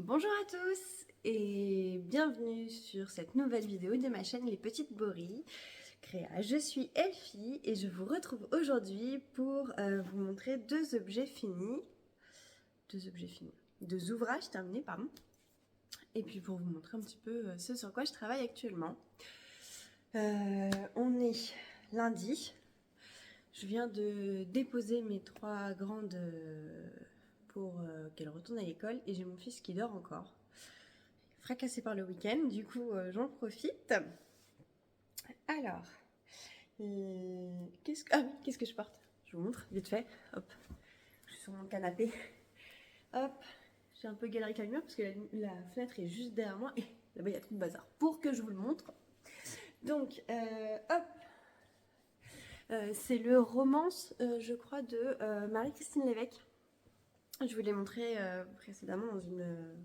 Bonjour à tous et bienvenue sur cette nouvelle vidéo de ma chaîne Les Petites Bories Créa. Je suis Elfie et je vous retrouve aujourd'hui pour vous montrer deux ouvrages terminés, pardon. Et puis pour vous montrer un petit peu ce sur quoi je travaille actuellement. On est lundi. Je viens de déposer mes trois grandes pour qu'elles retournent à l'école et j'ai mon fils qui dort encore, fracassé par le week-end, du coup j'en profite. Alors, qu'est-ce que je porte? Je vous montre vite fait. Hop, je suis sur mon canapé. Hop, j'ai un peu galéré avec la lumière parce que la fenêtre est juste derrière moi et là-bas il y a trop de bazar pour que je vous le montre. Donc, hop, c'est le romance, je crois, de Marie-Christine Lévesque. Je vous l'ai montré précédemment dans une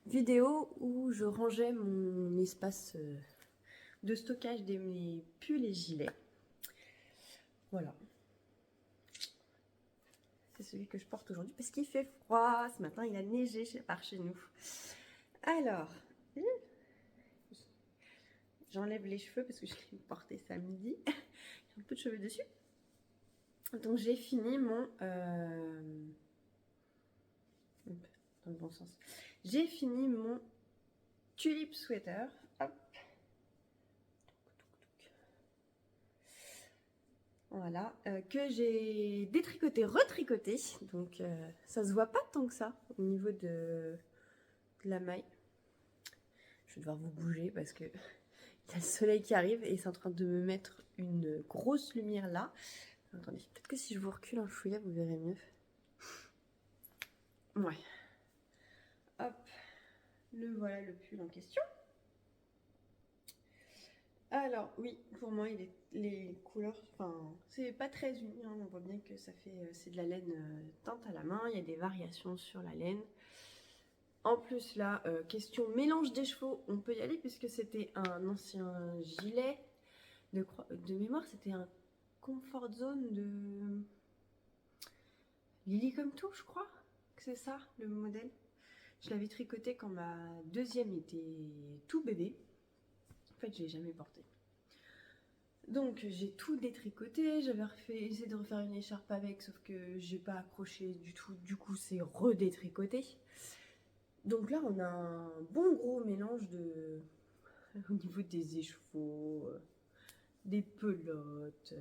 vidéo où je rangeais mon espace de stockage de mes pulls et gilets. Voilà. C'est celui que je porte aujourd'hui parce qu'il fait froid. Ce matin, il a neigé par chez nous. Alors, j'enlève les cheveux parce que je l'ai porté samedi. J'ai un peu de cheveux dessus. Donc, j'ai fini mon... dans le bon sens. J'ai fini mon tulip sweater. Hop. Voilà, que j'ai détricoté, retricoté, donc ça se voit pas tant que ça au niveau de la maille. Je vais devoir vous bouger parce que il y a le soleil qui arrive et c'est en train de me mettre une grosse lumière là. Attendez, peut-être que si je vous recule un chouïa, vous verrez mieux. Ouais. Hop, voilà le pull en question. Alors oui, pour moi, les couleurs, enfin, c'est pas très uni, hein, on voit bien que ça fait, c'est de la laine teinte à la main, il y a des variations sur la laine. En plus là, question mélange des chevaux, on peut y aller puisque c'était un ancien gilet de mémoire, c'était un comfort zone de Lily comme tout, je crois que c'est ça le modèle. Je l'avais tricoté quand ma deuxième était tout bébé. En fait, je l'ai jamais porté. Donc j'ai tout détricoté, j'avais essayé de refaire une écharpe avec, sauf que j'ai pas accroché du tout, du coup c'est redétricoté. Donc là on a un bon gros mélange de au niveau des écheveaux, des pelotes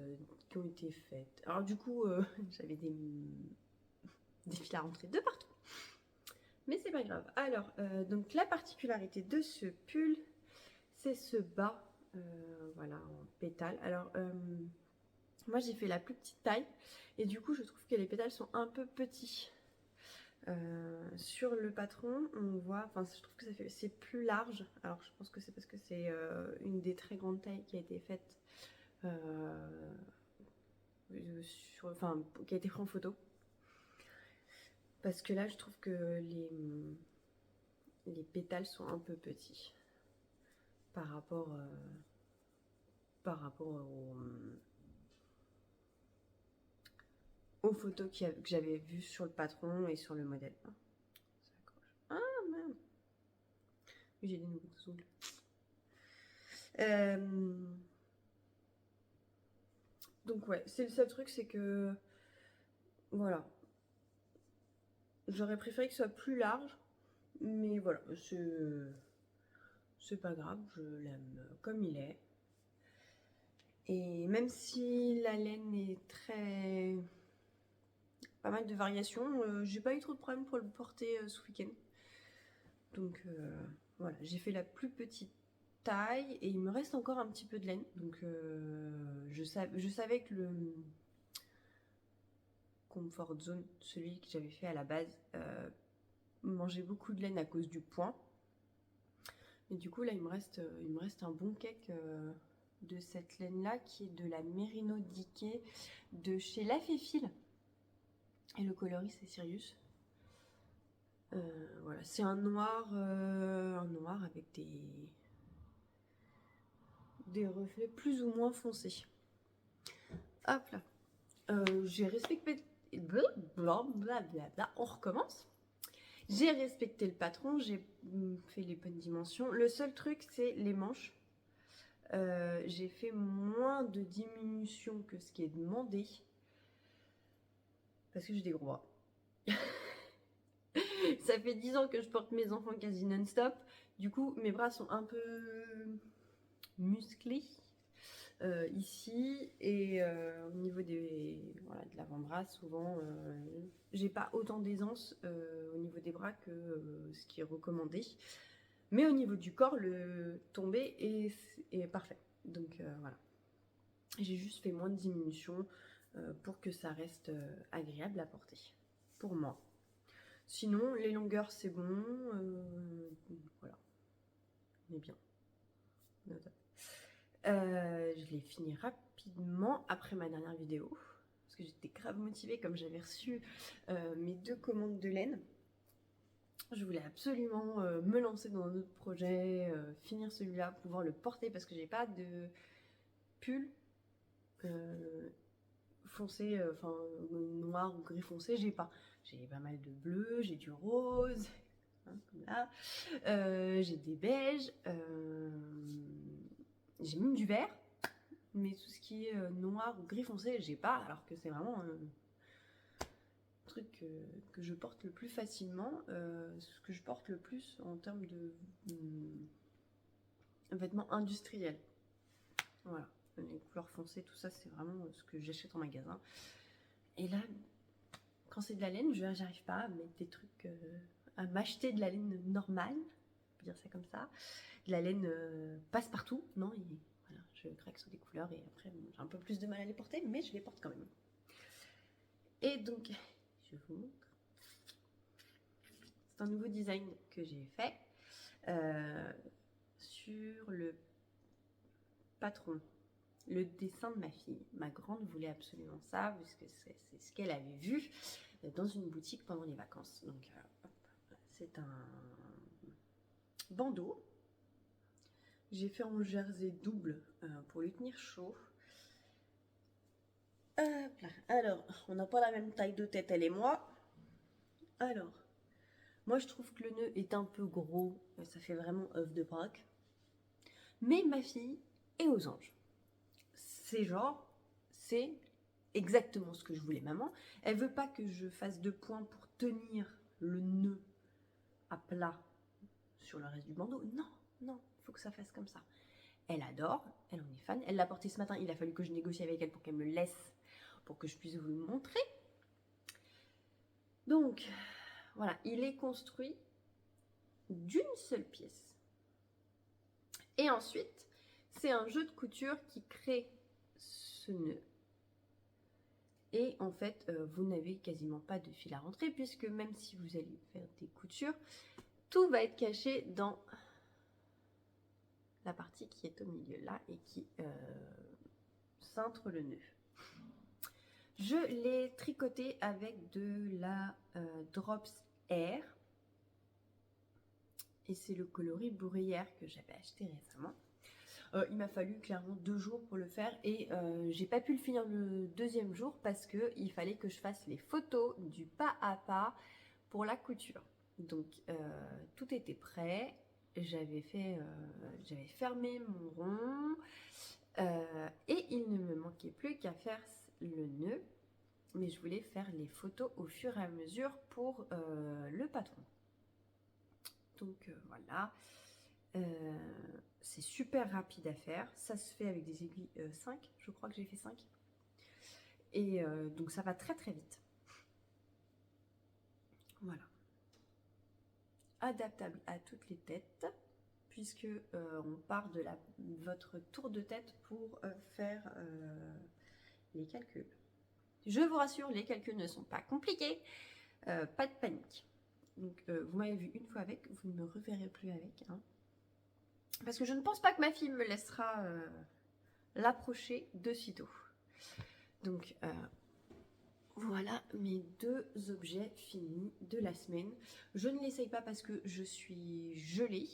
qui ont été faites. Alors du coup j'avais des fils à rentrer de partout. Mais c'est pas grave. Alors, donc la particularité de ce pull, c'est ce bas. Voilà, en pétales. Alors, moi j'ai fait la plus petite taille et du coup je trouve que les pétales sont un peu petits. Sur le patron, on voit, enfin je trouve que c'est plus large. Alors je pense que c'est parce que c'est une des très grandes tailles qui a été faite, enfin qui a été prise en photo. Parce que là je trouve que les pétales sont un peu petits par rapport aux photos que j'avais vues sur le patron et sur le modèle. Ah merde, j'ai des nouveaux ongles. Donc ouais, c'est le seul truc, c'est que voilà, j'aurais préféré que ce soit plus large, mais voilà, c'est pas grave, je l'aime comme il est. Et même si la laine est pas mal de variations, j'ai pas eu trop de problèmes pour le porter ce week-end. Donc voilà, j'ai fait la plus petite taille et il me reste encore un petit peu de laine. Donc je savais que le comfort zone, celui que j'avais fait à la base, mangeait beaucoup de laine à cause du point. Et du coup là il me reste un bon cake de cette laine là qui est de la Merino Dickey de chez La Féfile. Et le coloris c'est Sirius. Voilà, c'est un noir avec des reflets plus ou moins foncés. Hop là. J'ai respecté... Blablabla. On recommence. J'ai respecté le patron, j'ai fait les bonnes dimensions. Le seul truc, c'est les manches. J'ai fait moins de diminution que ce qui est demandé. Parce que j'ai des gros bras. Ça fait 10 ans que je porte mes enfants quasi non-stop. Du coup, mes bras sont un peu musclés ici. Et au niveau voilà, de l'avant-bras, souvent, j'ai pas autant d'aisance au niveau des bras que ce qui est recommandé. Mais au niveau du corps, le tombé est parfait. Donc voilà. J'ai juste fait moins de diminution pour que ça reste agréable à porter. Pour moi. Sinon, les longueurs, c'est bon. Voilà. On est bien. Je l'ai fini rapidement après ma dernière vidéo. Parce que j'étais grave motivée comme j'avais reçu mes 2 commandes de laine. Je voulais absolument me lancer dans un autre projet, finir celui-là, pouvoir le porter parce que j'ai pas de pull foncé, enfin noir ou gris foncé, j'ai pas. J'ai pas mal de bleu, j'ai du rose, hein, comme là, j'ai des beiges, j'ai même du vert, mais tout ce qui est noir ou gris foncé, j'ai pas, alors que c'est vraiment truc que je porte le plus facilement, ce que je porte le plus en termes de vêtements industriels. Voilà, les couleurs foncées, tout ça, c'est vraiment ce que j'achète en magasin. Et là, quand c'est de la laine, j'arrive pas à mettre des trucs, à m'acheter de la laine normale, on peut dire ça comme ça, de la laine passe-partout. Non, voilà, je craque sur des couleurs et après, bon, j'ai un peu plus de mal à les porter, mais je les porte quand même. Et donc, je vous montre. C'est un nouveau design que j'ai fait sur le patron, le dessin de ma fille. Ma grande voulait absolument ça, puisque c'est ce qu'elle avait vu dans une boutique pendant les vacances. Donc, c'est un bandeau. J'ai fait en jersey double pour lui tenir chaud. Hop là. Alors, on n'a pas la même taille de tête, elle et moi. Alors, moi je trouve que le nœud est un peu gros. Ça fait vraiment œuf de Pâques. Mais ma fille est aux anges. C'est exactement ce que je voulais, maman. Elle veut pas que je fasse 2 points pour tenir le nœud à plat sur le reste du bandeau. Non, non, il faut que ça fasse comme ça. Elle adore, elle en est fan. Elle l'a porté ce matin, il a fallu que je négocie avec elle pour qu'elle me laisse, pour que je puisse vous le montrer. Donc, voilà, il est construit d'une seule pièce. Et ensuite, c'est un jeu de couture qui crée ce nœud. Et en fait, vous n'avez quasiment pas de fil à rentrer, puisque même si vous allez faire des coutures, tout va être caché dans la partie qui est au milieu là et qui cintre le nœud. Je l'ai tricoté avec de la Drops Air. Et c'est le coloris Bruyère que j'avais acheté récemment. Il m'a fallu clairement 2 jours pour le faire et j'ai pas pu le finir le 2e jour parce qu'il fallait que je fasse les photos du pas à pas pour la couture. Donc tout était prêt, j'avais fermé mon rond et il ne me manquait plus qu'à faire le nœud, mais je voulais faire les photos au fur et à mesure pour le patron. Donc voilà. C'est super rapide à faire, ça se fait avec des aiguilles 5, je crois que j'ai fait 5 et donc ça va très très vite. Voilà, adaptable à toutes les têtes puisque on part de votre tour de tête pour faire les calculs. Je vous rassure, les calculs ne sont pas compliqués, pas de panique. Donc vous m'avez vu une fois avec, vous ne me reverrez plus avec, hein. Parce que je ne pense pas que ma fille me laissera l'approcher de sitôt. Donc voilà mes 2 objets finis de la semaine. Je ne l'essaye pas parce que je suis gelée.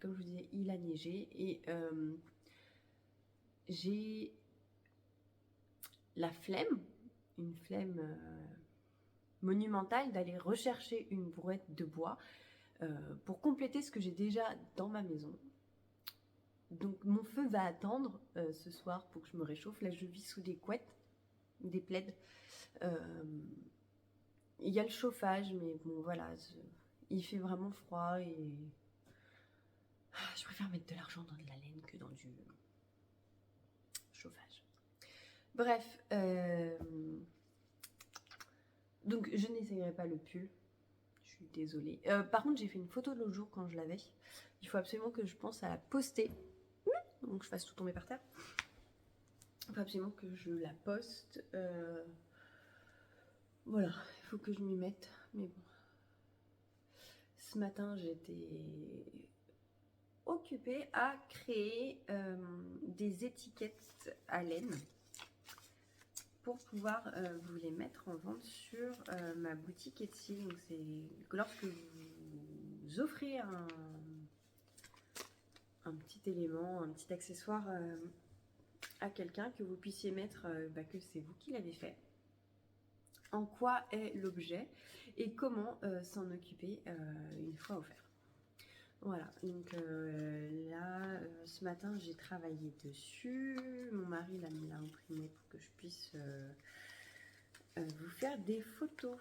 Comme je vous disais, il a neigé et j'ai la flemme, une flemme monumental d'aller rechercher une brouette de bois pour compléter ce que j'ai déjà dans ma maison. Donc mon feu va attendre ce soir pour que je me réchauffe. Là je vis sous des couettes, des plaids. Il y a le chauffage, mais bon voilà, il fait vraiment froid et je préfère mettre de l'argent dans de la laine que dans du chauffage. Bref, donc je n'essayerai pas le pull. Je suis désolée. Par contre, j'ai fait une photo de l'autre jour quand je l'avais. Il faut absolument que je pense à la poster. Donc je fasse tout tomber par terre. Il faut absolument que je la poste. Voilà, il faut que je m'y mette. Mais bon. Ce matin, j'étais occupée à créer des étiquettes à laine pour pouvoir vous les mettre en vente sur ma boutique Etsy. Donc c'est lorsque vous offrez un petit élément, un petit accessoire à quelqu'un, que vous puissiez mettre que c'est vous qui l'avez fait, en quoi est l'objet et comment s'en occuper une fois offert. Voilà, donc là, ce matin, j'ai travaillé dessus. Mon mari l'a imprimé pour que je puisse vous faire des photos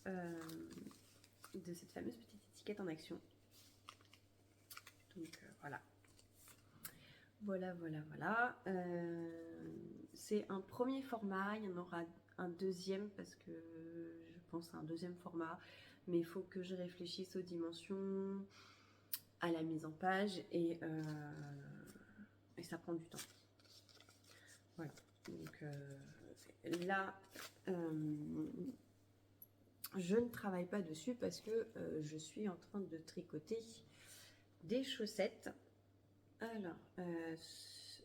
de cette fameuse petite étiquette en action. Donc voilà. Voilà. C'est un premier format, il y en aura un deuxième parce que je pense à un deuxième format, mais il faut que je réfléchisse aux dimensions, à la mise en page et ça prend du temps. Voilà, donc là je ne travaille pas dessus parce que je suis en train de tricoter des chaussettes. Alors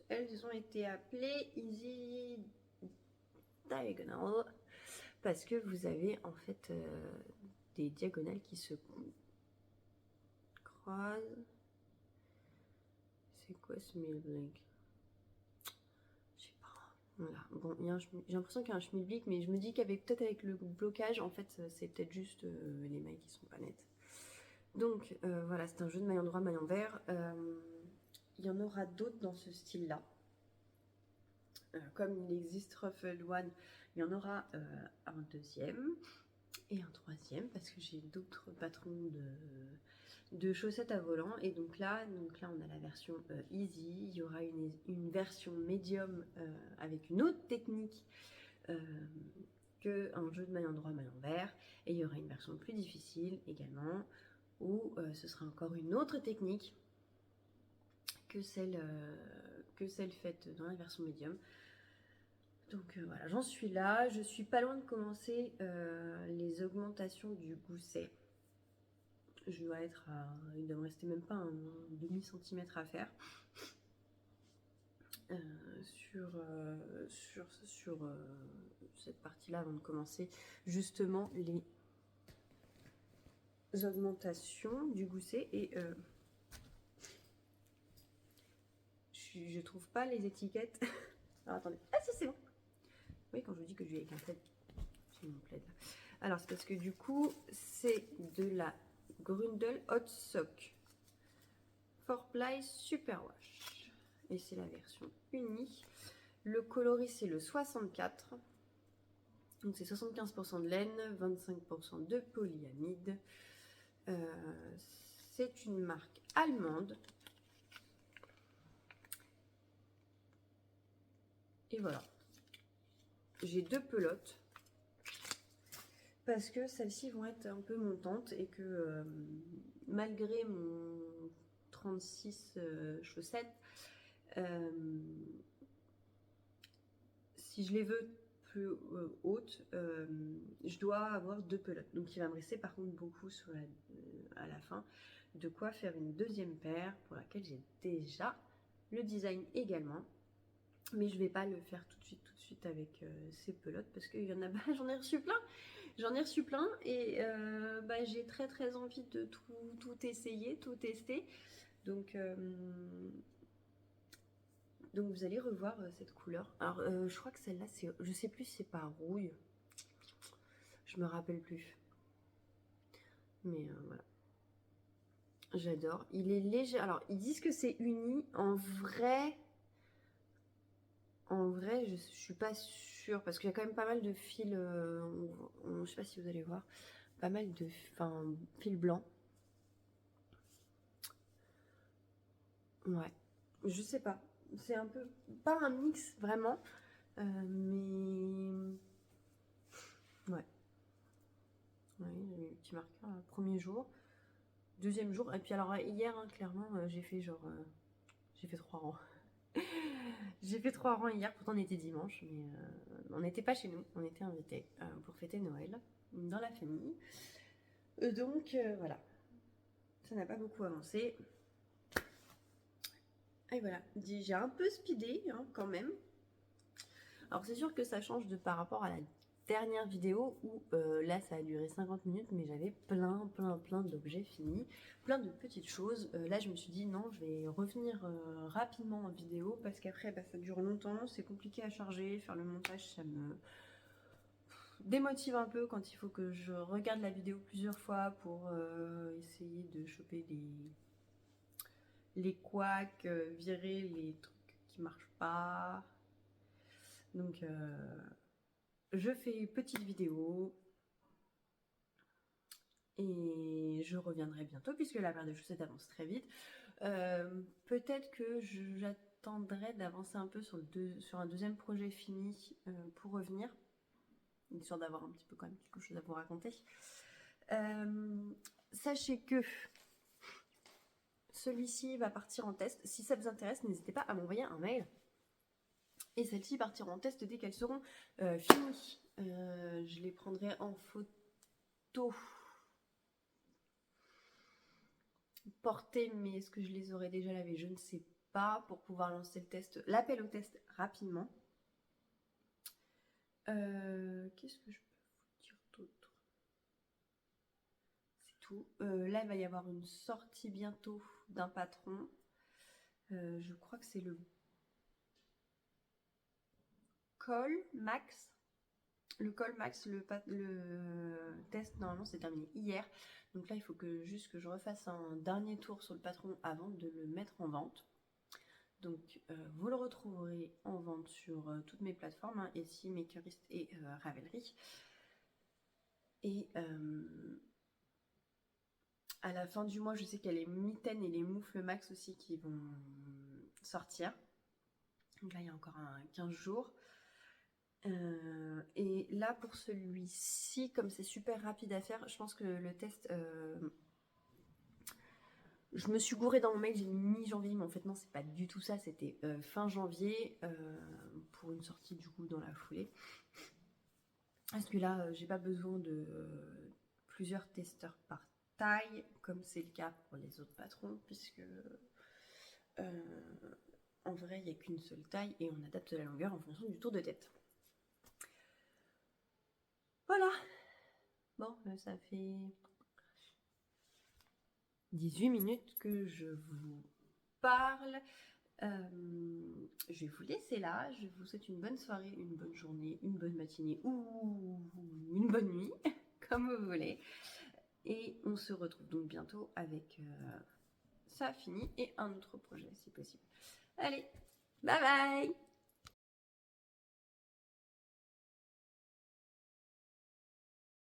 elles ont été appelées Easy Diagonal parce que vous avez en fait des diagonales qui se croisent. C'est quoi ce milblick? Je sais pas. Voilà. Bon, j'ai l'impression qu'il y a un schmilblick, mais je me dis qu'avec peut-être avec le blocage, en fait, c'est peut-être juste les mailles qui sont pas nettes. Donc voilà, c'est un jeu de maille endroit, maille envers. Il y en aura d'autres dans ce style-là. Comme il existe Ruffled One, il y en aura un deuxième et un troisième parce que j'ai d'autres patrons de chaussettes à volant. Et donc là on a la version easy. Il y aura une version médium avec une autre technique qu'un jeu de maille endroit, maille envers. Et il y aura une version plus difficile également où ce sera encore une autre technique que celle faite dans la version médium. Donc voilà, j'en suis là. Je suis pas loin de commencer les augmentations du gousset. Je dois être il doit me rester même pas un demi-centimètre à faire sur cette partie-là avant de commencer justement les augmentations du gousset. Et je trouve pas les étiquettes. Alors attendez, ah si c'est bon. Oui, quand je vous dis que je vais avec un plaid, j'ai mon plaid là. Alors c'est parce que du coup c'est de la Grundel Hot Sock 4-ply Super Wash et c'est la version unie. Le coloris c'est le 64, donc c'est 75% de laine, 25% de polyamide. C'est une marque allemande. Et voilà, j'ai deux pelotes parce que celles-ci vont être un peu montantes et que malgré mon 36 chaussettes, si je les veux plus hautes, je dois avoir deux pelotes. Donc il va me rester par contre beaucoup à la fin de quoi faire une deuxième paire pour laquelle j'ai déjà le design également. Mais je vais pas le faire tout de suite avec ces pelotes parce qu'il y en a, j'en ai reçu plein et j'ai très envie de tout essayer, tout tester. Donc vous allez revoir cette couleur. Alors je crois que celle-là, je sais plus si c'est pas rouille. Je me rappelle plus. Mais voilà. J'adore. Il est léger. Alors, ils disent que c'est uni. En vrai, je suis pas sûre. Parce qu'il y a quand même pas mal de fils. Je sais pas si vous allez voir. Pas mal de fils blancs. Ouais. Je sais pas. C'est un peu. Pas un mix vraiment. Mais. Ouais. Ouais, j'ai eu un petit marqueur. Premier jour. Deuxième jour. Et puis alors, hier, hein, clairement, j'ai fait genre. J'ai fait 3 rangs. J'ai fait 3 rangs hier, pourtant on était dimanche, mais on n'était pas chez nous, on était invités pour fêter Noël dans la famille. Donc voilà, ça n'a pas beaucoup avancé. Et voilà, j'ai un peu speedé hein, quand même. Alors c'est sûr que ça change par rapport à la dernière vidéo où là ça a duré 50 minutes mais j'avais plein d'objets finis, plein de petites choses. Là je me suis dit non, je vais revenir rapidement en vidéo parce qu'après ça dure longtemps, c'est compliqué à charger, faire le montage ça me démotive un peu quand il faut que je regarde la vidéo plusieurs fois pour essayer de choper les couacs, virer les trucs qui marchent pas. Donc je fais petite vidéo et je reviendrai bientôt puisque la paire de chaussettes avance très vite. Peut-être que j'attendrai d'avancer un peu sur un deuxième projet fini pour revenir, histoire d'avoir un petit peu quand même quelque chose à vous raconter. Sachez que celui-ci va partir en test. Si ça vous intéresse, n'hésitez pas à m'envoyer un mail. Et celles-ci partiront en test dès qu'elles seront finies. Je les prendrai en photo portée, mais est-ce que je les aurais déjà lavées? Je ne sais pas, pour pouvoir lancer le test, l'appel au test rapidement. Qu'est-ce que je peux vous dire d'autre? C'est tout. Là, il va y avoir une sortie bientôt d'un patron. Je crois que c'est le Col Max. Le Col Max, le test normalement c'est terminé hier. Donc là il faut juste que je refasse un dernier tour sur le patron avant de le mettre en vente. Donc vous le retrouverez en vente sur toutes mes plateformes, hein, Etsy, Makerist et Ravelry. Et à la fin du mois, je sais qu'il y a les mitaines et les moufles Max aussi qui vont sortir. Donc là il y a encore 15 jours. Et là pour celui-ci, comme c'est super rapide à faire, je pense que le test, je me suis gourée dans mon mail, j'ai mis mi-janvier, mais en fait non, c'est pas du tout ça, c'était fin janvier pour une sortie du coup dans la foulée. Parce que là, j'ai pas besoin de plusieurs testeurs par taille, comme c'est le cas pour les autres patrons, puisque en vrai, il n'y a qu'une seule taille et on adapte la longueur en fonction du tour de tête. Voilà. Bon, ça fait 18 minutes que je vous parle. Je vais vous laisser là. Je vous souhaite une bonne soirée, une bonne journée, une bonne matinée ou une bonne nuit, comme vous voulez. Et on se retrouve donc bientôt avec ça fini et un autre projet si possible. Allez, bye bye!